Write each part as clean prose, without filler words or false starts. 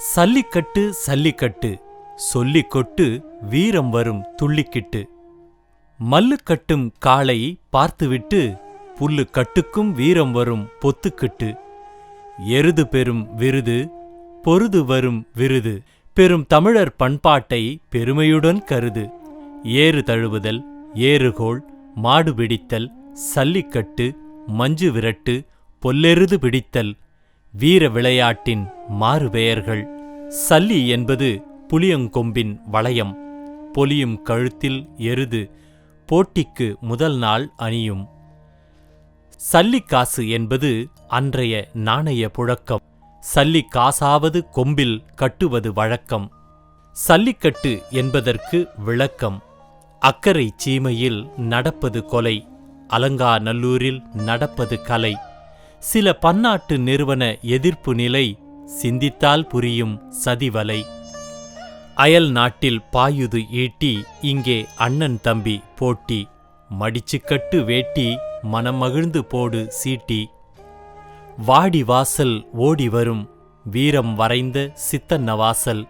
சல்லிக்கட்டு சல்லிக்கட்டு சொல்லிக் கொட்டு வீரம் வரும் துள்ளிக்கிட்டு. மல்லு கட்டும் காளை பார்த்துவிட்டு புல்லு கட்டுக்கும் வீரம் வரும் பொத்துக்கிட்டு. எருது பெரும் விருது பொருது வரும் விருது பெரும் தமிழர் பண்பாட்டை பெருமையுடன் கருது. ஏறு தழுவுதல் ஏறுகோள் மாடு பிடித்தல் சல்லிக்கட்டு மஞ்சு விரட்டு பொல்லெருது பிடித்தல் வீர விளையாட்டின் மாறுபெயர்கள். சல்லி என்பது புளியங்கொம்பின் வளையம். பொலியும் கழுத்தில் எருது போட்டிக்கு முதல் நாள் அணியும். சல்லிக்காசு என்பது அன்றைய நாணய புழக்கம். சல்லிக்காசாவது கொம்பில் கட்டுவது வழக்கம். சல்லிக்கட்டு என்பதற்கு விளக்கம்: அக்கரை சீமையில் நடப்பது கொலை, அலங்காநல்லூரில் நடப்பது கலை. சில பன்னாட்டு நிறுவன எதிர்ப்பு நிலை, சிந்தித்தால் புரியும் சதிவலை. அயல் நாட்டில் பாயுது ஈட்டி, இங்கே அண்ணன் தம்பி போட்டி. மடிச்சுக்கட்டு வேட்டி மனமகிழ்ந்து போடு சீட்டி. வாடி வாசல் ஓடி வரும் வீரம் வரைந்த சித்தன்ன வாசல்.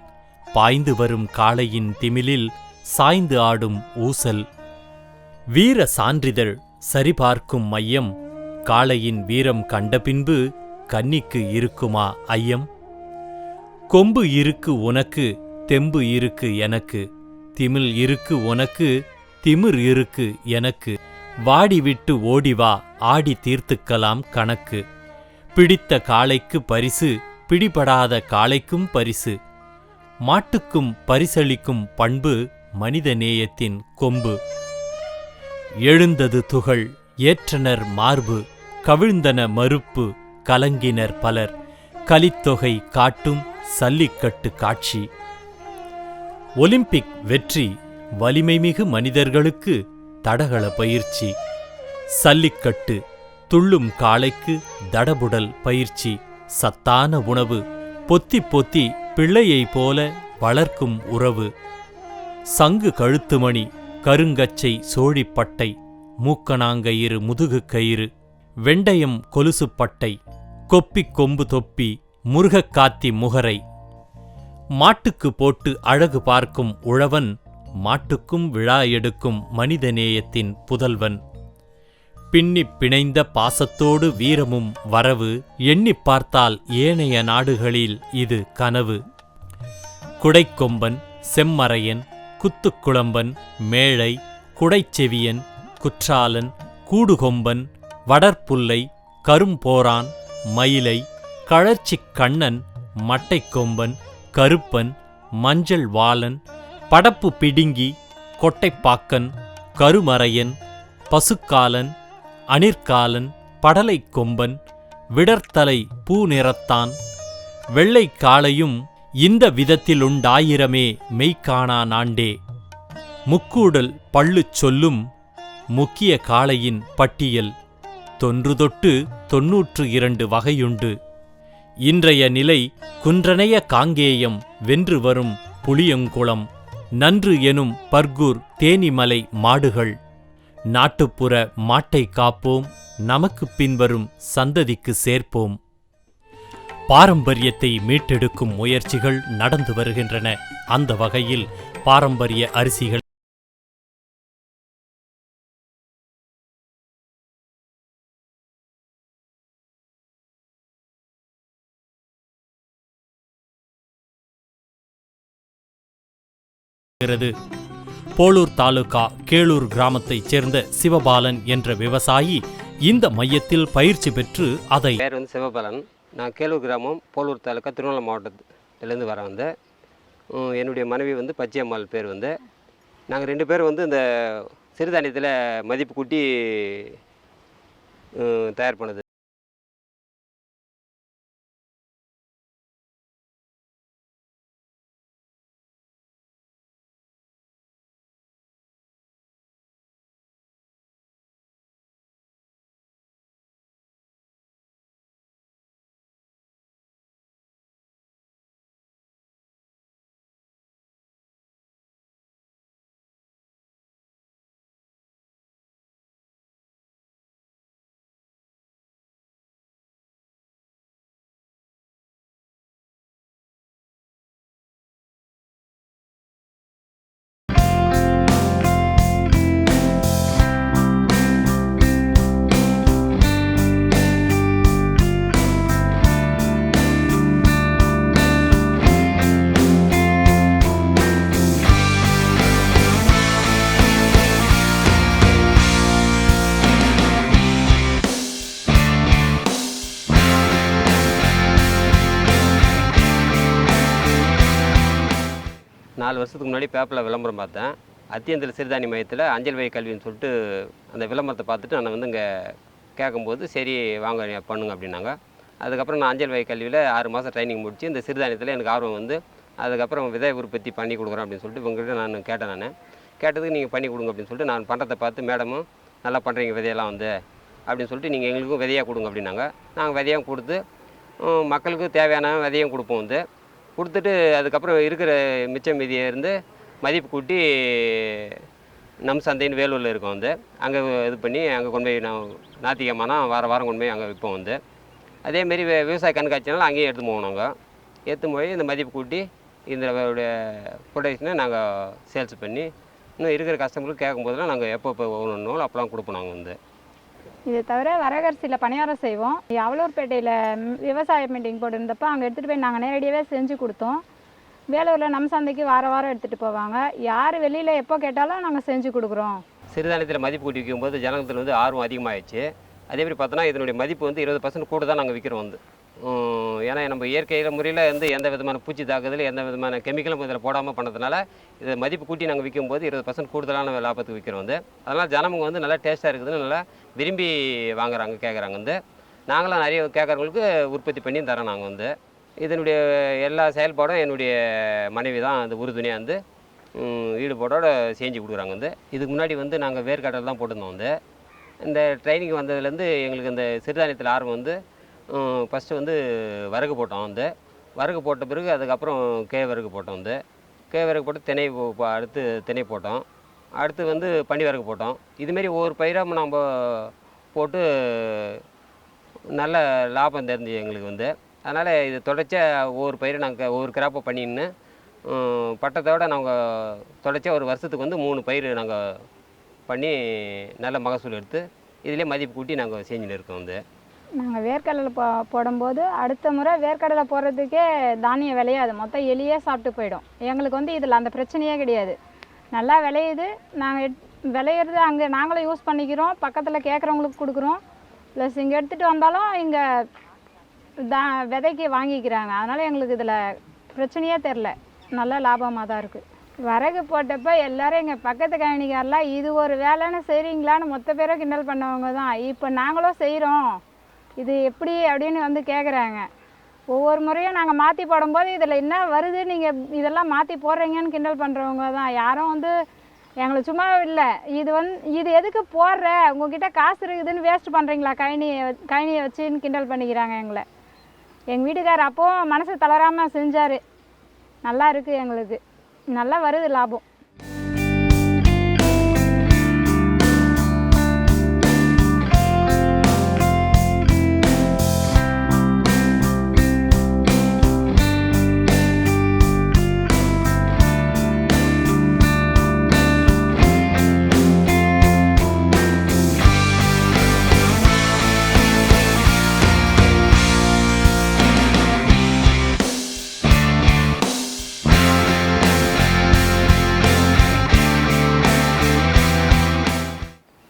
பாய்ந்து வரும் காளையின் திமிலில் சாய்ந்து ஆடும் ஊசல். வீர சான்றிதழ் சரிபார்க்கும் மையம். காளையின் வீரம் கண்ட பின்பு கன்னிக்கு இருக்குமா ஐயம்? கொம்பு இருக்கு உனக்கு தெம்பு இருக்கு எனக்கு, திமில் இருக்கு உனக்கு திமிர் இருக்கு எனக்கு. வாடிவிட்டு ஓடிவா ஆடி தீர்த்துக்கலாம் கணக்கு. பிடித்த காளைக்கு பரிசு பிடிபடாத காளைக்கும் பரிசு. மாட்டுக்கும் பரிசளிக்கும் பண்பு மனித நேயத்தின் கொம்பு. எழுந்தது துகள் ஏற்றனர் மார்பு, கவிழ்ந்தன மறுப்பு கலங்கினர் பலர். கலித்தொகை காட்டும் சல்லிக்கட்டு காட்சி. ஒலிம்பிக் வெற்றி வலிமைமிகு மனிதர்களுக்கு தடகள பயிற்சி. சல்லிக்கட்டு துள்ளும் காளைக்கு தடபுடல் பயிற்சி. சத்தான உணவு பொத்தி பொத்தி பிள்ளையைப் போல வளர்க்கும் உறவு. சங்கு கழுத்துமணி கருங்கச்சை சோழிப்பட்டை மூக்கணாங்கயிறு முதுகு கயிறு. வெண்டயம் கொலுசுப்பட்டை கொப்பிக் கொம்பு தொப்பி முருகக்காத்தி முகரை. மாட்டுக்கு போட்டு அழகு பார்க்கும் உழவன், மாட்டுக்கும் விழா எடுக்கும் மனிதநேயத்தின் புதல்வன். பின்னிப் பிணைந்த பாசத்தோடு வீரமும் வரவு, எண்ணிப் பார்த்தால் ஏனைய நாடுகளில் இது கனவு. குடைக்கொம்பன் செம்மறையன் குத்துக்குளம்பன் மேழை குடைச்செவியன் குற்றாலன் கூடுகொம்பன் வடற்புல்லை கரும்போரான் மயிலை கழற்சிக் கண்ணன் மட்டைக்கொம்பன் கருப்பன் மஞ்சள் வாளன் படப்பு பிடுங்கி கொட்டைப்பாக்கன் கருமறையன் பசுக்காலன் அணிற்காலன் படலைக் கொம்பன் விடர்த்தலை பூ நிறத்தான். வெள்ளைக் காளையும் இந்த விதத்திலுண்டாயிரமே மெய்க்காணா நாண்டே. முக்கூடல் பள்ளுச் சொல்லும் முக்கிய காளையின் பட்டியல். தொன்றுதொட்டு 92 வகையுண்டு. இன்றைய நிலை குன்றனைய காங்கேயம் வென்று வரும் புளியங்குளம். நன்று எனும் பர்கூர் தேனிமலை மாடுகள். நாட்டுப்புற மாட்டை காப்போம், நமக்கு பின்வரும் சந்ததிக்கு சேர்ப்போம். பாரம்பரியத்தை மீட்டெடுக்கும் முயற்சிகள் நடந்து வருகின்றன. அந்த வகையில் பாரம்பரிய அரிசிகள் போளூர் தாலுகா கேளூர் கிராமத்தைச் சேர்ந்த சிவபாலன் என்ற விவசாயி இந்த மையத்தில் பயிற்சி பெற்று அதை. பேர் வந்து சிவபாலன். நான் கேளூர் கிராமம் போளூர் தாலுகா திருவண்ணாமலை மாவட்டத்திலேருந்து வர வந்தேன். என்னுடைய மனைவி வந்து பச்சையம்மாள் பேர் வந்து. நாங்கள் 2 பேரும் வந்து இந்த சிறுதானியத்தில் மதிப்பு கூட்டி தயார் பண்ணது. 4 வருஷத்துக்கு முன்னாடி பேப்பரில் விளம்பரம் பார்த்தேன். அத்தியந்திர சிறுதானிய மையத்தில் அஞ்சல் வழி கல்வின்னு சொல்லிட்டு அந்த விளம்பரத்தை பார்த்துட்டு நான் வந்து இங்கே கேட்கும்போது சரி வாங்க பண்ணுங்க அப்படின்னாங்க. அதுக்கப்புறம் நான் அஞ்சல் வழி கல்வியில் 6 மாதம் ட்ரைனிங் முடித்து இந்த சிறுதானியத்தில் எனக்கு ஆர்வம் வந்து அதுக்கப்புறம் விதை உற்பத்தி பண்ணி கொடுக்குறேன் அப்படின்னு சொல்லிட்டு இவங்ககிட்ட நான் கேட்டேன். கேட்டதுக்கு நீங்கள் பண்ணி கொடுங்க அப்படின்னு சொல்லிட்டு நான் பண்ணுறதை பார்த்து மேடமும் நல்லா பண்ணுறீங்க விதையெல்லாம் வந்து அப்படின்னு சொல்லிட்டு நீங்கள் எங்களுக்கும் விதையாக கொடுங்க அப்படின்னாங்க. நாங்கள் விதையாக கொடுத்து மக்களுக்கு தேவையான விதையும் கொடுப்போம் வந்து கொடுத்துட்டு அதுக்கப்புறம் இருக்கிற மிச்சம் மீதியை இருந்து மதிப்பு கூட்டி நம் சந்தைன்னு வேலூரில் இருக்கோம் வந்து அங்கே இது பண்ணி அங்கே கொண்டு போய் நான் ஞாயிற்றுக்கிழமைனா வாரம் கொண்டு போய் அங்கே விற்போம் வந்து. அதேமாரி விவசாய கண்காட்சினாலும் அங்கேயும் எடுத்து போவோம். நாங்கள் எடுத்து போய் இந்த மதிப்பு கூட்டி இதோடைய ப்ரொடக்ஷனை நாங்கள் சேல்ஸ் பண்ணி இன்னும் இருக்கிற கஸ்டமருக்கு கேட்கும்போதெல்லாம் நாங்கள் எப்போ ஒன்று அப்போலாம் கொடுப்போம். நாங்கள் வந்து இதை தவிர வரகரிசியில் பணியாரம் செய்வோம். அவலூர்பேட்டையில் விவசாய மீட்டிங் போட்டிருந்தப்போ அங்கே எடுத்துகிட்டு போய் நாங்கள் நேரடியாகவே செஞ்சு கொடுத்தோம். வேலூரில் நம்ம சந்தைக்கு வாரம் எடுத்துகிட்டு போவாங்க. யார் வெளியில் எப்போ கேட்டாலும் நாங்கள் செஞ்சு கொடுக்குறோம். சிறுதானியத்தில் மதிப்பு கூட்டி விற்கும்போது ஜனத்தில் வந்து ஆர்வம் அதிகமாகிடுச்சு. அதேமாதிரி பார்த்தோன்னா இதனுடைய மதிப்பு வந்து 20% கூட தான் நாங்கள் விற்கிறோம் வந்து. ஏன்னா நம்ம இயற்கையில் முறையில் வந்து எந்த விதமான பூச்சி தாக்குதல் எந்த விதமான கெமிக்கலும் இதில் போடாமல் பண்ணதுனால இதை மதிப்பு கூட்டி நாங்கள் விற்கும்போது 20% கூடுதலான லாபத்துக்கு விற்கிறோம் வந்து. அதனால் ஜனமுங்க வந்து நல்லா டேஸ்ட்டாக இருக்குதுன்னு நல்லா விரும்பி வாங்குறாங்க கேட்குறாங்க வந்து. நாங்களும் நிறைய கேட்குறவங்களுக்கு உற்பத்தி பண்ணி தரோம். நாங்கள் வந்து இதனுடைய எல்லா செயல்பாடும் என்னுடைய மனைவி தான் அந்த உறுதுணையாக வந்து ஈடுபாடோடு செஞ்சு கொடுக்குறாங்க வந்து. இதுக்கு முன்னாடி வந்து நாங்கள் வேர்க்கடலை தான் போட்டிருந்தோம் வந்து. இந்த ட்ரைனிங் வந்ததுலேருந்து எங்களுக்கு இந்த சிறுதானியத்தில் ஆர்வம் வந்து ஃபஸ்ட்டு வந்து வரகு போட்டோம் வந்து. வரகு போட்ட பிறகு அதுக்கப்புறம் கேழ்வரகு போட்டோம் வந்து. கேழ்வரகு போட்டு திணை அடுத்து திணை போட்டோம். அடுத்து வந்து பனி வரகு போட்டோம். இதுமாரி ஒவ்வொரு பயிராக நம்ம போட்டு நல்ல லாபம் தெரிஞ்சு எங்களுக்கு வந்து. அதனால் இது தொடர்ச்சியாக ஒவ்வொரு பயிரை நாங்கள் ஒவ்வொரு கிராப்பை பண்ணின்னு பட்டத்தோடு நாங்கள் தொடர்ச்சியாக ஒரு வருஷத்துக்கு வந்து 3 பயிர் நாங்கள் பண்ணி நல்ல மகசூல் எடுத்து இதிலே மதிப்பு கூட்டி நாங்கள் செஞ்சுன்னு இருக்கோம் வந்து. நாங்கள் வேர்க்கடலை போடும்போது அடுத்த முறை வேர்க்கடலை போடுறதுக்கே தானியம் விளையாது, மொத்தம் எலியே சாப்பிட்டு போயிடும். எங்களுக்கு வந்து இதில் அந்த பிரச்சனையே கிடையாது. நல்லா விளையுது. நாங்கள் விளையிறது அங்கே நாங்களும் யூஸ் பண்ணிக்கிறோம், பக்கத்தில் கேட்குறவங்களுக்கு கொடுக்குறோம். ப்ளஸ் இங்கே எடுத்துகிட்டு வந்தாலும் இங்கே விதைக்கு வாங்கிக்கிறாங்க. அதனால் எங்களுக்கு இதில் பிரச்சனையே தெரில, நல்ல லாபமாக தான் இருக்குது. வரகு போட்டப்போ எல்லோரும் எங்கள் பக்கத்து கழனிக்காரெலாம் இது ஒரு வேலைன்னு செய்கிறீங்களான்னு மொத்த பேரை கிண்டல் பண்ணவங்க தான். இப்போ நாங்களும் செய்கிறோம், இது எப்படி அப்படின்னு வந்து கேட்குறாங்க. ஒவ்வொரு முறையும் நாங்கள் மாற்றி போடும்போது இதில் என்ன வருது, நீங்கள் இதெல்லாம் மாற்றி போடுறீங்கன்னு கிண்டல் பண்ணுறவங்க தான். யாரும் வந்து எங்களை சும்மா இல்லை இது எதுக்கு போடுற, உங்ககிட்ட காசு இருக்குதுன்னு வேஸ்ட் பண்ணுறீங்களா கழனியை வச்சுன்னு கிண்டல் பண்ணிக்கிறாங்க எங்களை. எங்கள் வீட்டுக்காரர் அப்போவும் மனசு தளராமல் செஞ்சார். நல்லா இருக்குது, எங்களுக்கு நல்லா வருது லாபம்.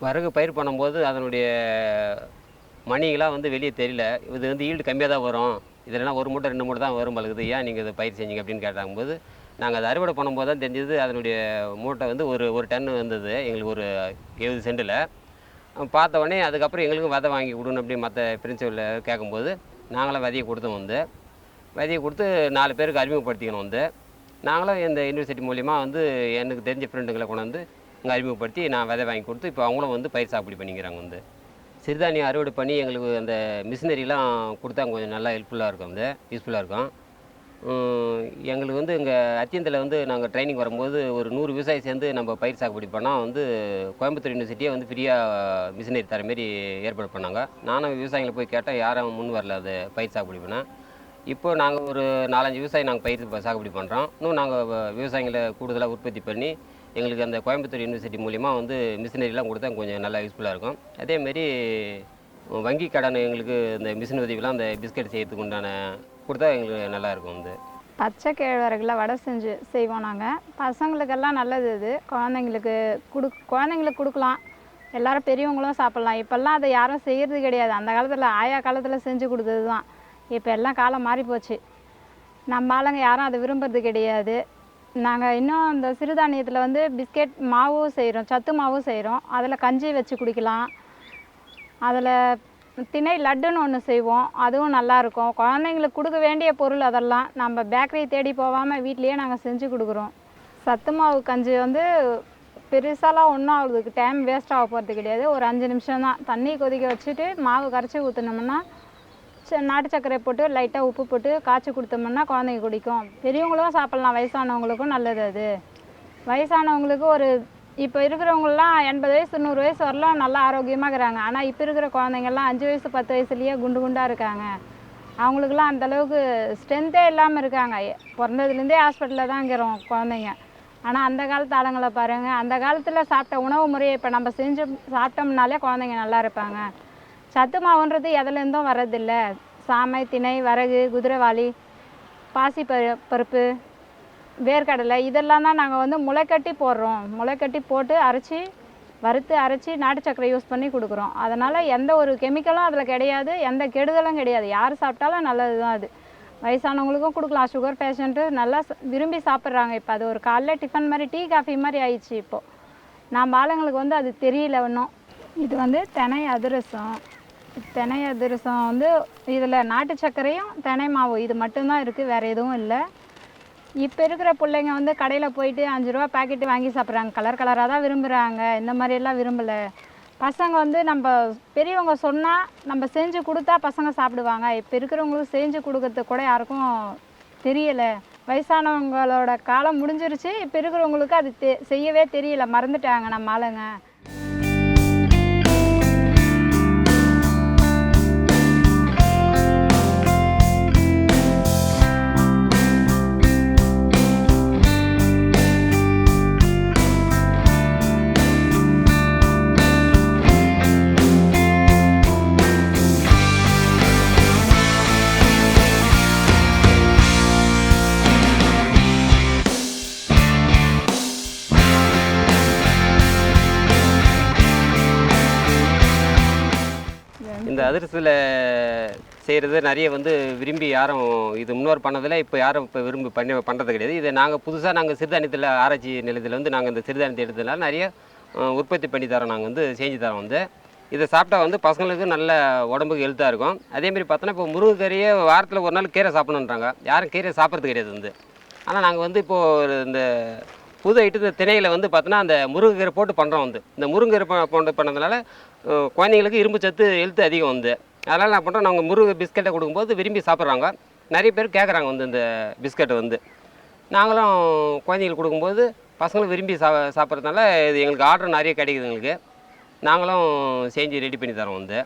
வரகு பயிர் பண்ணும்போது அதனுடைய மணிகளாக வந்து வெளியே தெரியல. இது வந்து ஈல்டு கம்மியாக தான் வரும், இதெல்லாம் 1 மூட்டை 2 மூட்டை தான் வரும் பழகுது, ஏன் நீங்கள் இதை பயிர் செஞ்சீங்க அப்படின்னு கேட்டாங்கும்போது நாங்கள் அதை அறுவடை பண்ணும்போது தான் தெரிஞ்சது. அதனுடைய மூட்டை வந்து ஒரு டன் வந்தது எங்களுக்கு ஒரு 70 சென்டில். பார்த்த உடனே அதுக்கப்புறம் எங்களுக்கும் விதை வாங்கி கொடுன்னு அப்படி மற்ற பிரின்சிபலில் கேட்கும்போது நாங்களும் விதையை கொடுத்தோம் வந்து. விதையை கொடுத்து 4 பேருக்கு அறிமுகப்படுத்திக்கணும் வந்து. நாங்களும் இந்த யூனிவர்சிட்டி மூலிமா வந்து எனக்கு தெரிஞ்ச ஃப்ரெண்டுங்களை கொண்டு வந்து இங்கே அறிமுகப்படுத்தி நான் விதை வாங்கி கொடுத்து இப்போ அவங்களும் வந்து பயிர் சாகுபடி பண்ணிக்கிறாங்க வந்து. சிறுதானியம் அறுவடை பண்ணி எங்களுக்கு அந்த மிஷினரிலாம் கொடுத்தா கொஞ்சம் நல்லா ஹெல்ப்ஃபுல்லாக இருக்கும், வந்து யூஸ்ஃபுல்லாக இருக்கும். எங்களுக்கு வந்து இங்கே அத்தியந்தில் வந்து நாங்கள் ட்ரைனிங் வரும்போது ஒரு 100 விவசாயி சேர்ந்து நம்ம பயிர் சாகுபடி பண்ணால் வந்து கோயம்புத்தூர் யூனிவர்சிட்டியே வந்து ஃப்ரீயாக மிஷினரி தர மாரி ஏற்பாடு பண்ணாங்க. நானும் விவசாயிகளை போய் கேட்டால் யாரும் முன் வரல அது பயிர் சாகுபடி பண்ண. இப்போ நாங்கள் ஒரு 4-5 விவசாயி நாங்கள் பயிர் சாகுபடி பண்ணுறோம். இன்னும் நாங்கள் விவசாயிகளை கூடுதலாக உற்பத்தி பண்ணி எங்களுக்கு அந்த கோயம்புத்தூர் யூனிவர்சிட்டி மூலிமா வந்து மிஷினரிலாம் கொடுத்தா கொஞ்சம் நல்லா யூஸ்ஃபுல்லாக இருக்கும். அதேமாரி வங்கி கடன் எங்களுக்கு இந்த மிஷின் உதவிலாம் அந்த பிஸ்கட் செய்யறதுக்கு உண்டான கொடுத்தா எங்களுக்கு நல்லாயிருக்கும். வந்து பச்சை கேழ்வரகுல வடை செய்வோம் நாங்கள். பசங்களுக்கெல்லாம் நல்லது இது. குழந்தைங்களுக்கு கொடுக்கலாம், எல்லோரும் பெரியவங்களும் சாப்பிட்லாம். இப்போல்லாம் அதை யாரும் செய்கிறது கிடையாது. அந்த காலத்தில் ஆயா காலத்தில் செஞ்சு கொடுத்தது தான். இப்போ எல்லாம் காலம் மாறி போச்சு. நம்ம ஆளுங்க யாரும் அதை விரும்புறது கிடையாது. நாங்கள் இன்னும் இந்த சிறுதானியத்தில் வந்து பிஸ்கெட் மாவும் செய்கிறோம், சத்து மாவும் செய்கிறோம். அதில் கஞ்சி வச்சு குடிக்கலாம். அதில் திணை லட்டுன்னு ஒன்று செய்வோம், அதுவும் நல்லாயிருக்கும். குழந்தைங்களுக்கு கொடுக்க வேண்டிய பொருள் அதெல்லாம் நம்ம பேக்கரி தேடி போகாமல் வீட்லேயே நாங்கள் செஞ்சு கொடுக்குறோம். சத்து மாவு கஞ்சி வந்து பெருசாலாம் ஒன்றும் அவளுக்கு டைம் வேஸ்ட் ஆக போகிறது கிடையாது. ஒரு 5 நிமிஷம் தான். தண்ணி கொதிக்க வச்சுட்டு மாவு கரைச்சி ஊற்றினோம்னா நாட்டு சர்க்கரை போட்டு லைட்டாக உப்பு போட்டு காய்ச்சி கொடுத்தோம்னா குழந்தைங்க குடிக்கும். பெரியவங்களும் சாப்பிட்லாம், வயசானவங்களுக்கும் நல்லது அது. வயசானவங்களுக்கு ஒரு இப்போ இருக்கிறவங்களாம் 80 வயசு 100 வயசு வரலாம் நல்லா ஆரோக்கியமாக இருக்கிறாங்க. ஆனால் இப்போ இருக்கிற குழந்தைங்கள்லாம் 5 வயசு 10 வயசுலேயே குண்டு குண்டாக இருக்காங்க. அவங்களுக்குலாம் அந்தளவுக்கு ஸ்ட்ரென்த்தே இல்லாமல் இருக்காங்க. பிறந்ததுலேருந்தே ஹாஸ்பிட்டலில் தான் இருக்கிறோம் குழந்தைங்க. ஆனால் அந்த காலத்து ஆளுங்களை பாருங்கள், அந்த காலத்தில் சாப்பிட்ட உணவு முறையை இப்போ நம்ம செஞ்சு சாப்பிட்டோம்னாலே குழந்தைங்க நல்லா இருப்பாங்க. சத்து மாவுன்றது எதுலேருந்தும் வர்றதில்லை. சாமை, திணை, வரகு, குதிரைவாளி, பாசி பருப்பு, வேர்க்கடலை இதெல்லாம் தான் நாங்கள் வந்து முளைக்கட்டி போடுறோம். முளைக்கட்டி போட்டு வறுத்து அரைச்சி நாட்டு சர்க்கரை யூஸ் பண்ணி கொடுக்குறோம். அதனால் எந்த ஒரு கெமிக்கலும் அதில் கிடையாது, எந்த கெடுதலும் கிடையாது. யார் சாப்பிட்டாலும் நல்லது தான் அது. வயசானவங்களுக்கும் கொடுக்கலாம். சுகர் பேஷண்ட்டு நல்லா விரும்பி சாப்பிட்றாங்க. இப்போ அது ஒரு காலைல டிஃபன் மாதிரி, டீ காஃபி மாதிரி ஆயிடுச்சு இப்போது. நம்ம ஆளுங்களுக்கு வந்து அது தெரியல இன்னும். இது வந்து திணை அதிரசம். திணை அதிரசம் வந்து இதில் நாட்டு சர்க்கரையும் திணை மாவு இது மட்டும்தான் இருக்குது, வேறு எதுவும் இல்லை. இப்போ இருக்கிற பிள்ளைங்க வந்து கடையில் போயிட்டு 5 ரூபா பாக்கெட்டு வாங்கி சாப்பிட்றாங்க. கலர் கலராக தான் விரும்புகிறாங்க, இந்த மாதிரியெல்லாம் விரும்பலை. பசங்க வந்து நம்ம பெரியவங்க சொன்னால் நம்ம செஞ்சு கொடுத்தா பசங்க சாப்பிடுவாங்க. இப்போ இருக்கிறவங்களுக்கு செஞ்சு கொடுக்கறது கூட யாருக்கும் தெரியலை. வயசானவங்களோட காலம் முடிஞ்சிருச்சு. இப்போ இருக்கிறவங்களுக்கு அது செய்யவே தெரியல, மறந்துட்டாங்க நம்ம ஆளுங்க. இந்த அதிரசத்தில் செய்கிறது நிறைய வந்து விரும்பி யாரும் இது முன்னோர் பண்ணதில் இப்போ யாரும் இப்போ விரும்பி பண்ணுறது கிடையாது. இதை நாங்கள் சிறுதானியத்தில் ஆராய்ச்சி நிலையத்தில் வந்து நாங்கள் இந்த சிறுதானியத்தை எடுத்ததுனால நிறைய உற்பத்தி பண்ணி தரோம். நாங்கள் வந்து செஞ்சு தரோம். வந்து இதை சாப்பிட்டா வந்து பசங்களுக்கு நல்ல உடம்புக்கு ஹெல்த்தாக இருக்கும். அதேமாதிரி பார்த்தோன்னா இப்போ முருங்கைக்கீரையே வாரத்தில் ஒரு நாள் கீரை சாப்பிடணுன்றாங்க. யாரும் கீரை சாப்பிட்றது கிடையாது வந்து. ஆனால் நாங்கள் வந்து இப்போது இந்த புது ஐட்டத்து திணையில் வந்து பார்த்தோன்னா அந்த முருங்கைக்கீரை போட்டு பண்ணுறோம். வந்து இந்த முருங்கைக்கீரை போட்டு பண்ணதுனால குழந்தைங்களுக்கு இரும்பு சத்து ஹெல்த்து அதிகம் வந்து. அதனால் நான் பண்ணுறோம், நாங்கள் முருங்கை பிஸ்கெட்டை கொடுக்கும்போது விரும்பி சாப்பிட்றாங்க. நிறைய பேர் கேட்குறாங்க வந்து இந்த பிஸ்கெட்டை வந்து. நாங்களும் குழந்தைங்களுக்கு கொடுக்கும்போது பசங்களும் விரும்பி சாப்பிட்றதுனால இது எங்களுக்கு ஆர்டர் நிறைய கிடைக்குது எங்களுக்கு. நாங்களும் செஞ்சு ரெடி பண்ணி தரோம். வந்து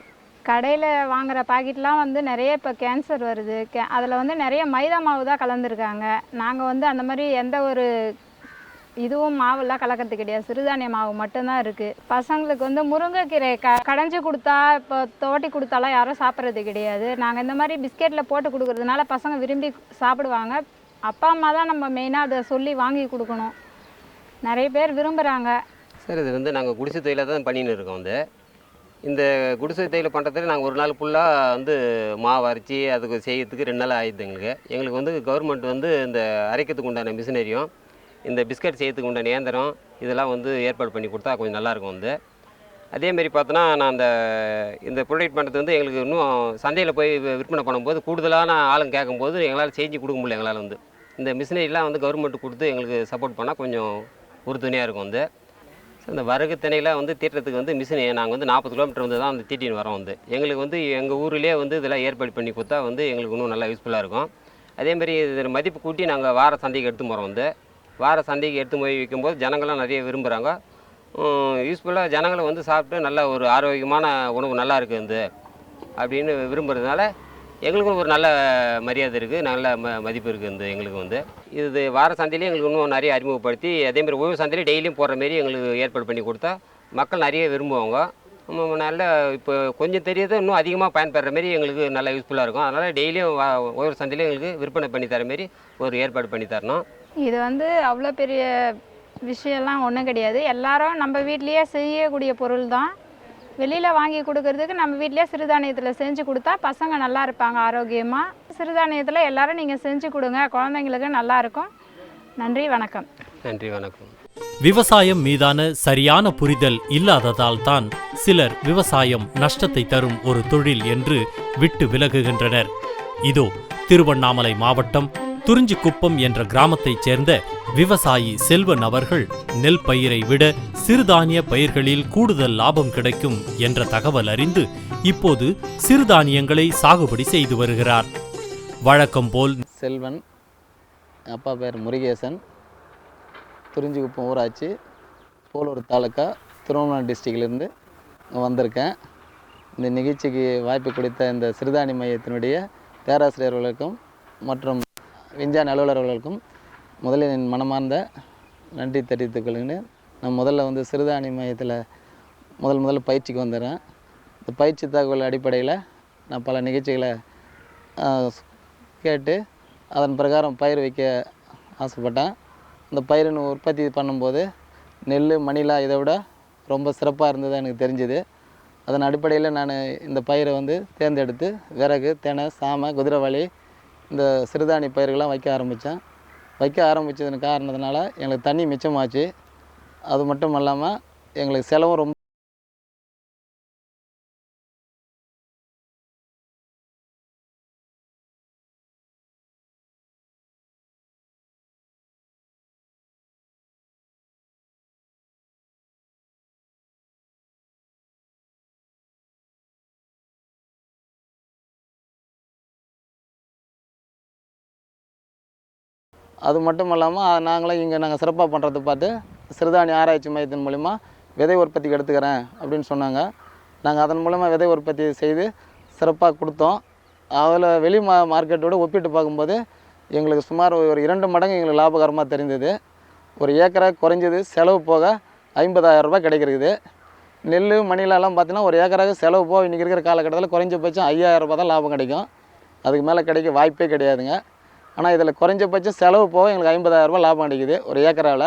கடையில் வாங்குகிற பாக்கெட்லாம் வந்து நிறைய இப்போ கேன்சர் வருது. அதில் வந்து நிறைய மைதா மாவு தான் கலந்துருக்காங்க. நாங்கள் வந்து அந்த மாதிரி எந்த ஒரு இதுவும் மாவுலாம் கலக்கிறது கிடையாது. சிறுதானிய மாவு மட்டும்தான் இருக்குது. பசங்களுக்கு வந்து முருங்கைக்கீரை கடைஞ்சி கொடுத்தா இப்போ தோட்டி கொடுத்தாலாம் யாரும் சாப்பிட்றது கிடையாது. நாங்கள் இந்த மாதிரி பிஸ்கெட்டில் போட்டு கொடுக்குறதுனால பசங்க விரும்பி சாப்பிடுவாங்க. அப்பா அம்மா தான் நம்ம மெயினாக அதை சொல்லி வாங்கி கொடுக்கணும். நிறைய பேர் விரும்புகிறாங்க. சார் இது வந்து நாங்கள் குடிசை தொழிலாக தான் பண்ணின்னு இருக்கோம். வந்து இந்த குடிசை தொழில் பண்ணுறதுல நாங்கள் ஒரு நாள் ஃபுல்லாக வந்து மாவு அரைச்சி அதுக்கு செய்யறதுக்கு 2 நாள் ஆயிடுது எங்களுக்கு வந்து கவர்மெண்ட் வந்து இந்த அரைக்கிறதுக்கு உண்டான மிஷினரியும் இந்த பிஸ்கட் செய்யறதுக்கு உண்டான இயந்திரம் இதெல்லாம் வந்து ஏற்பாடு பண்ணி கொடுத்தா கொஞ்சம் நல்லாயிருக்கும். வந்து அதேமாரி பார்த்தோன்னா நான் இந்த ப்ரொடக்ட் பண்ணுறது வந்து எங்களுக்கு இன்னும் சந்தையில் போய் விற்பனை பண்ணும்போது கூடுதலான ஆளுங்க கேட்கும்போது எங்களால் செஞ்சு கொடுக்க முடியல. எங்களால் வந்து இந்த மிஷினரிலாம் வந்து கவர்மெண்ட் கொடுத்து எங்களுக்கு சப்போர்ட் பண்ணால் கொஞ்சம் உறுதுணையாக இருக்கும். வந்து இந்த வரகு திணையில் வந்து தீட்டுறதுக்கு வந்து மிஷின் நாங்கள் வந்து 40 கிலோமீட்டர் வந்து தான் வந்து தீட்டின்னு வரோம். வந்து எங்களுக்கு வந்து எங்கள் ஊர்லேயே வந்து இதெல்லாம் ஏற்பாடு பண்ணி கொடுத்தா வந்து எங்களுக்கு இன்னும் நல்லா யூஸ்ஃபுல்லாக இருக்கும். அதேமாதிரி இதில் மதிப்பு கூட்டி நாங்கள் வார சந்தைக்கு எடுத்து போகிறோம். வந்து வார சந்தைக்கு எடுத்து போய் விற்கும்போது ஜனங்கள்லாம் நிறைய விரும்புகிறாங்க. யூஸ்ஃபுல்லாக ஜனங்களை வந்து சாப்பிட்டு நல்ல ஒரு ஆரோக்கியமான உணவு நல்லா இருக்குது வந்து அப்படின்னு விரும்புகிறதுனால எங்களுக்கும் ஒரு நல்ல மரியாதை இருக்குது, நல்ல மதிப்பு இருக்குது. வந்து எங்களுக்கு வந்து இது வார சந்தையிலேயே எங்களுக்கு இன்னும் நிறைய அறிமுகப்படுத்தி அதேமாதிரி ஒவ்வொரு சந்தையிலையும் டெய்லியும் போடுற மாரி எங்களுக்கு ஏற்பாடு பண்ணி கொடுத்தா மக்கள் நிறைய விரும்புவாங்க. நல்ல இப்போ கொஞ்சம் தெரியாத இன்னும் அதிகமாக பயன்படுற மாரி எங்களுக்கு நல்லா யூஸ்ஃபுல்லாக இருக்கும். அதனால் டெய்லியும் ஒவ்வொரு சந்தையிலையும் எங்களுக்கு விற்பனை பண்ணி தர மாரி ஒரு ஏற்பாடு பண்ணி தரணும். இது வந்து அவ்வளோ பெரிய விஷயம்லாம் ஒன்றும் கிடையாது. எல்லாரும் நம்ம வீட்லேயே செய்யக்கூடிய பொருள் தான். வெளியில் வாங்கி கொடுக்கறதுக்கு நம்ம வீட்லேயே சிறுதானியத்தில் செஞ்சு கொடுத்தா பசங்க நல்லா இருப்பாங்க ஆரோக்கியமாக. சிறுதானியத்தில் எல்லோரும் நீங்கள் செஞ்சு கொடுங்க, குழந்தைங்களுக்கு நல்லாயிருக்கும். நன்றி, வணக்கம். நன்றி, வணக்கம். விவசாயம் மீதான சரியான புரிதல் இல்லாததால் தான் சிலர் விவசாயம் நஷ்டத்தை தரும் ஒரு தொழில் என்று விட்டு விலகுகின்றனர். இதோ திருவண்ணாமலை மாவட்டம் துறிஞ்சிக்குப்பம் என்ற கிராமத்தைச் சேர்ந்த விவசாயி செல்வன் அவர்கள் நெல் பயிரை விட சிறுதானிய பயிர்களில் கூடுதல் லாபம் கிடைக்கும் என்ற தகவல் அறிந்து இப்போது சிறுதானியங்களை சாகுபடி செய்து வருகிறார். வழக்கம் போல் செல்வன், அப்பா பேர் முருகேசன், துறிஞ்சிக்குப்பம் ஊராட்சி, போலூர் தாலுக்கா, திருவண்ணாமலை டிஸ்ட்ரிக்ட்லேருந்து வந்திருக்கேன். இந்த நிகழ்ச்சிக்கு வாய்ப்பு கொடுத்த இந்த சிறுதானிய மையத்தினுடைய பேராசிரியர்களுக்கும் மற்றும் விஞ்ஞான அலுவலர்களுக்கும் முதலில் என் மனமார்ந்த நன்றி தெரிவித்துக் கொள்கிறேன். நான் முதல்ல சிறுதானிய மையத்தில் முதல்ல பயிற்சிக்கு வந்துடுறேன். இந்த பயிற்சி தகவல் அடிப்படையில் நான் பல நிகழ்ச்சிகளை கேட்டு அதன் பிரகாரம் பயிர் வைக்க ஆசைப்பட்டேன். அந்த பயிரின் உற்பத்தி பண்ணும்போது நெல், மணிலா இதை விட ரொம்ப சிறப்பாக இருந்தது எனக்கு தெரிஞ்சுது. அதன் அடிப்படையில் நான் இந்த பயிரை தேர்ந்தெடுத்து விறகு, தெனை, சாமை, குதிரைவாளி இந்த சிறுதானிய பயிர்கள்லாம் வைக்க ஆரம்பித்தேன். வைக்க ஆரம்பித்ததன் காரணத்தினால எங்களுக்கு தண்ணி மிச்சமாச்சு. அது மட்டும் இல்லாமல் எங்களுக்கு செலவும் ரொம்ப அது மட்டும் இல்லாமல் நாங்கள் சிறப்பாக பண்ணுறதை பார்த்து சிறுதானிய ஆராய்ச்சி மையத்தின் மூலிமா விதை உற்பத்திக்கு எடுத்துக்கிறேன் அப்படின்னு சொன்னாங்க. நாங்கள் அதன் மூலமாக விதை உற்பத்தி செய்து சிறப்பாக கொடுத்தோம். அதில் வெளி மார்க்கெட்டோடு ஒப்பிட்டு பார்க்கும்போது எங்களுக்கு சுமார் ஒரு 2 மடங்கு எங்களுக்கு லாபகரமாக தெரிந்தது. ஒரு ஏக்கரை குறைஞ்சது செலவு போக 50,000 ரூபாய் கிடைக்கிறது. நெல், மணிலெல்லாம் பார்த்தீங்கன்னா ஒரு ஏக்கராக செலவு போக இன்றைக்கி இருக்கிற காலகட்டத்தில் குறைஞ்சபட்சம் 5,000 ரூபாய் தான் லாபம் கிடைக்கும். அதுக்கு மேலே கிடைக்க வாய்ப்பே கிடையாதுங்க. ஆனால் இதில் குறைஞ்சபட்சம் செலவு போக எங்களுக்கு 50,000 ரூபாய் லாபம் கிடைக்குது ஒரு ஏக்கராவில்.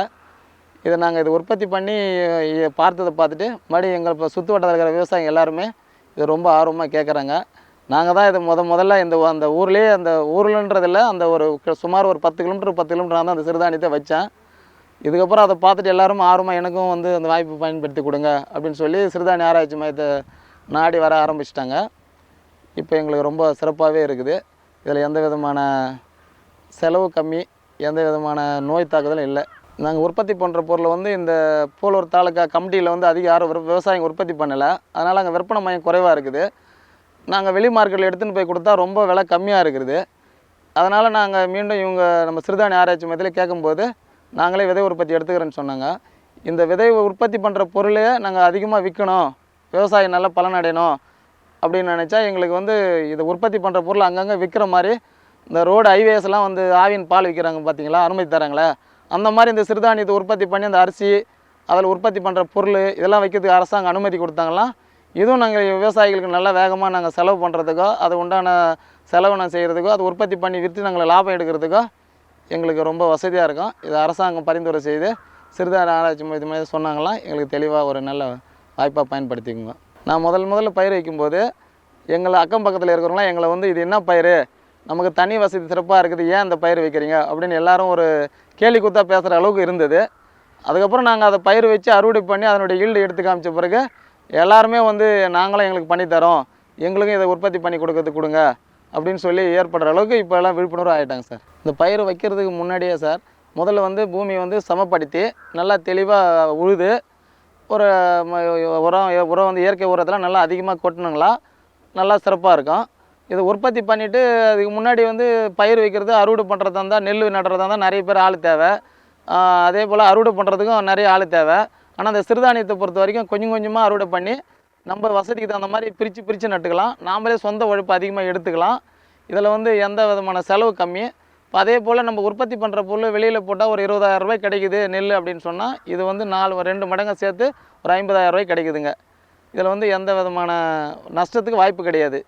இதை நாங்கள் உற்பத்தி பண்ணி பார்த்ததை பார்த்துட்டு மறுபடியும் எங்கள் இப்போ சுற்று வட்டத்தில் இருக்கிற விவசாயிங்க எல்லாருமே இது ரொம்ப ஆர்வமாக கேட்குறாங்க. நாங்கள் தான் இதை முதல்ல அந்த ஊர்லேயே, அந்த ஊர்லன்றதில்ல, அந்த சுமார் ஒரு 10 கிலோமீட்டர் நான் தான் அந்த சிறுதானியத்தை வச்சேன். இதுக்கப்புறம் அதை பார்த்துட்டு எல்லாரும் ஆர்வமாக எனக்கும் அந்த வாய்ப்பு பயன்படுத்தி கொடுங்க அப்படின்னு சொல்லி சிறுதானிய ஆராய்ச்சி மையத்தை நாடி வர ஆரம்பிச்சிட்டாங்க. இப்போ எங்களுக்கு ரொம்ப சிறப்பாகவே இருக்குது. இதில் எந்த விதமான செலவு கம்மி, எந்த விதமான நோய் தாக்குதலும் இல்லை. நாங்கள் உற்பத்தி பண்ணுற பொருளை இந்த போலூர் தாலுக்கா கமிட்டியில் அதிக யாரும் விவசாயிங்க உற்பத்தி பண்ணலை. அதனால் அங்கே விற்பனை மையம் குறைவாக இருக்குது. நாங்கள் வெளி மார்க்கெட்டில் எடுத்துகிட்டு போய் கொடுத்தா ரொம்ப விலை கம்மியாக இருக்குது. அதனால் நாங்கள் மீண்டும் நம்ம சிறுதானிய ஆராய்ச்சி மையத்தில் கேட்கும்போது நாங்களே விதை உற்பத்தி எடுத்துக்கிறேன்னு சொன்னாங்க. இந்த விதை உற்பத்தி பண்ணுற பொருளையே நாங்கள் அதிகமாக விற்கணும், விவசாயி நல்லா பலன் அடையணும் அப்படின்னு நினச்சா எங்களுக்கு இதை உற்பத்தி பண்ணுற பொருள் அங்கங்கே விற்கிற மாதிரி இந்த ரோடு ஹைவேஸ்லாம் ஆவின் பால் விற்கிறாங்க பார்த்தீங்களா, அனுமதி தராங்களே, அந்த மாதிரி இந்த சிறுதானியத்தை உற்பத்தி பண்ணி அந்த அரிசி, அதில் உற்பத்தி பண்ணுற பொருள் இதெல்லாம் வைக்கிறதுக்கு அரசாங்கம் அனுமதி கொடுத்தாங்களாம். இதுவும் நாங்கள் விவசாயிகளுக்கு நல்லா வேகமாக நாங்கள் செலவு பண்ணுறதுக்கோ, அது உண்டான செலவு நான் செய்கிறதுக்கோ, அது உற்பத்தி பண்ணி விற்று நாங்கள் லாபம் எடுக்கிறதுக்கோ எங்களுக்கு ரொம்ப வசதியாக இருக்கும். இது அரசாங்கம் பரிந்துரை செய்து சிறுதானிய ஆராய்ச்சி மையத்தில் சொன்னாங்களாம். எங்களுக்கு தெளிவாக ஒரு நல்ல வாய்ப்பாக பயன்படுத்திக்குங்க. நான் முதல்ல பயிர் வைக்கும்போது எங்களை அக்கம் பக்கத்தில் இருக்கிறவங்களாம் எங்களை இது என்ன பயிர், நமக்கு தண்ணி வசதி சிறப்பாக இருக்குது, ஏன் இந்த பயிர் வைக்கிறீங்க அப்படின்னு எல்லாரும் ஒரு கேலி கூத்தா பேசுகிற அளவுக்கு இருந்தது. அதுக்கப்புறம் நாங்கள் அதை பயிர் வச்சு அறுவடை பண்ணி அதனுடைய ஈல்டு எடுத்து காமிச்ச பிறகு எல்லாருமே நாங்களும் எங்களுக்கு பண்ணித்தரோம், எங்களுக்கும் இதை உற்பத்தி பண்ணி கொடுங்க அப்படின்னு சொல்லி ஏற்படுற அளவுக்கு இப்போ எல்லாம் விழிப்புணர்வு ஆகிட்டாங்க சார். இந்த பயிர் வைக்கிறதுக்கு முன்னாடியே சார் முதல்ல பூமி சமப்படுத்தி நல்லா தெளிவாக உழுது ஒரு உரம் இயற்கை உரத்தில் நல்லா அதிகமாக கொட்டணுங்களா, நல்லா சிறப்பாக இருக்கும். இதை உற்பத்தி பண்ணிவிட்டு அதுக்கு முன்னாடி பயிர் வைக்கிறது, அறுவடை பண்ணுறதா இருந்தால், நெல் நடுறதா இருந்தால் நிறைய பேர் ஆள் தேவை. அதே போல் அறுவடை பண்ணுறதுக்கும் நிறைய ஆள் தேவை. ஆனால் அந்த சிறுதானியத்தை பொறுத்த வரைக்கும் கொஞ்சம் கொஞ்சமாக அறுவடை பண்ணி நம்ம வசதிக்கு தகுந்த மாதிரி பிரித்து நட்டுக்கலாம். நாமளே சொந்த உழைப்பு அதிகமாக எடுத்துக்கலாம். இதில் எந்த விதமான செலவு கம்மி. இப்போ அதே போல் நம்ம உற்பத்தி பண்ணுற பொருள் வெளியில் போட்டால் ஒரு 20,000 ரூபாய் கிடைக்குது நெல் அப்படின்னு சொன்னால், இது 2 மடங்கு சேர்த்து ஒரு 50,000 ரூபாய் கிடைக்குதுங்க. இதில் எந்த விதமான நஷ்டத்துக்கு வாய்ப்பு கிடையாது.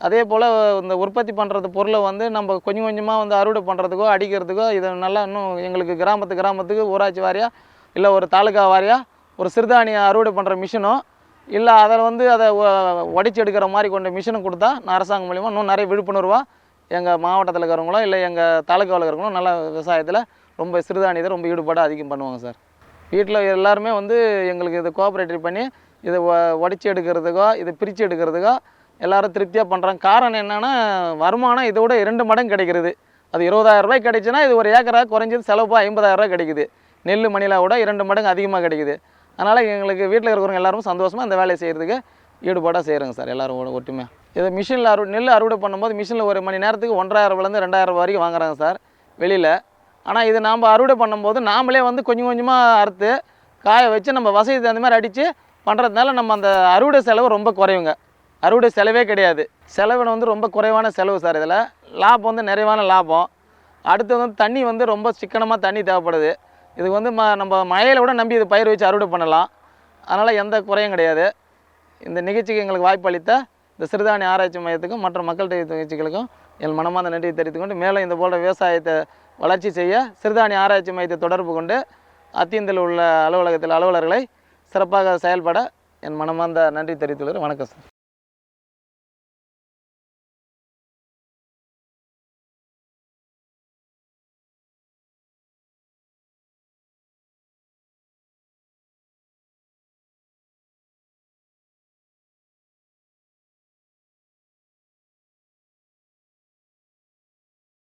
அதே போல் இந்த உற்பத்தி பண்ணுறது பொருளை நம்ம கொஞ்சம் கொஞ்சமாக அறுவடை பண்ணுறதுக்கோ அடிக்கிறதுக்கோ இதை நல்லா இன்னும் எங்களுக்கு கிராமத்துக்கு ஊராட்சி வாரியாக இல்லை ஒரு தாலுக்கா வாரியாக ஒரு சிறுதானிய அறுவடை பண்ணுற மிஷினோ இல்லை அதில் அதை உடைச்சி எடுக்கிற மாதிரி கொண்ட மிஷினும் கொடுத்தா நான் அரசாங்கம் மூலிமா இன்னும் நிறைய விழிப்புணர்வாக எங்கள் மாவட்டத்தில் இருக்கிறவங்களோ இல்லை எங்கள் தாலுக்காவில் இருக்கிறவங்களோ நல்லா விவசாயத்தில் ரொம்ப சிறுதானியத்தை ரொம்ப ஈடுபாடு அதிகம் பண்ணுவாங்க சார். வீட்டில் எல்லாருமே வந்து எங்களுக்கு இதை கோஆப்ரேட்டிவ் பண்ணி இதை உடச்சி எடுக்கிறதுக்கோ இதை பிரித்து எடுக்கிறதுக்கோ எல்லோரும் திருப்தியாக பண்ணுறாங்க. காரணம் என்னென்னா வருமானம் இதை விட 2 மடங்கு கிடைக்கிறது. அது 20,000 ரூபாய் கிடைச்சுன்னா இது ஒரு ஏக்கராக குறைஞ்சது செலவு 50,000 ரூபாய் கிடைக்குது. நெல் மணிலா விட 2 மடங்கு அதிகமாக கிடைக்குது. அதனால் எங்களுக்கு வீட்டில் இருக்கிறவங்க எல்லாரும் சந்தோஷமாக இந்த வேலையை செய்கிறதுக்கு ஈடுபாடாக செய்கிறோங்க சார். எல்லோரும் ஒற்றுமையாக இதை மிஷினில் நெல் அறுவடை பண்ணும்போது மிஷினில் ஒரு மணி நேரத்துக்கு 1,500 2,000 வரைக்கும் வாங்குறாங்க சார் வெளியில். ஆனால் இது நாம் அறுவடை பண்ணும்போது நாமளே வந்து கொஞ்சம் கொஞ்சமாக அறுத்து காய வச்சு நம்ம வசதி தகுந்த மாதிரி அடித்து பண்ணுறதுனால நம்ம அந்த அறுவடை செலவு ரொம்ப குறைவுங்க. அறுவடை செலவே கிடையாது. செலவு வந்து ரொம்ப குறைவான செலவு சார். இதில் லாபம் வந்து நிறைவான லாபம். அடுத்து வந்து தண்ணி வந்து ரொம்ப சிக்கனமாக தண்ணி தேவைப்படுது. இது வந்து நம்ம மழையில் கூட நம்பி இது பயிர் வச்சு அறுவடை பண்ணலாம். அதனால் எந்த குறையும் கிடையாது. இந்த நிகழ்ச்சிக்கு எங்களுக்கு வாய்ப்பு அளித்த இந்த சிறுதானிய ஆராய்ச்சி மையத்துக்கும் மற்ற மக்கள் நிகழ்ச்சிகளுக்கும் என் மனமார்ந்த நன்றியை தெரிவித்துக் கொண்டு மேலும் இந்த போன்ற விவசாயத்தை வளர்ச்சி செய்ய சிறுதானிய ஆராய்ச்சி மையத்தை தொடர்பு கொண்டு அத்தியந்தில் உள்ள அலுவலகத்தில் அலுவலர்களை சிறப்பாக செயல்பட என் மனமார்ந்த நன்றி தெரிவித்துள்ளது. வணக்கம் சார்.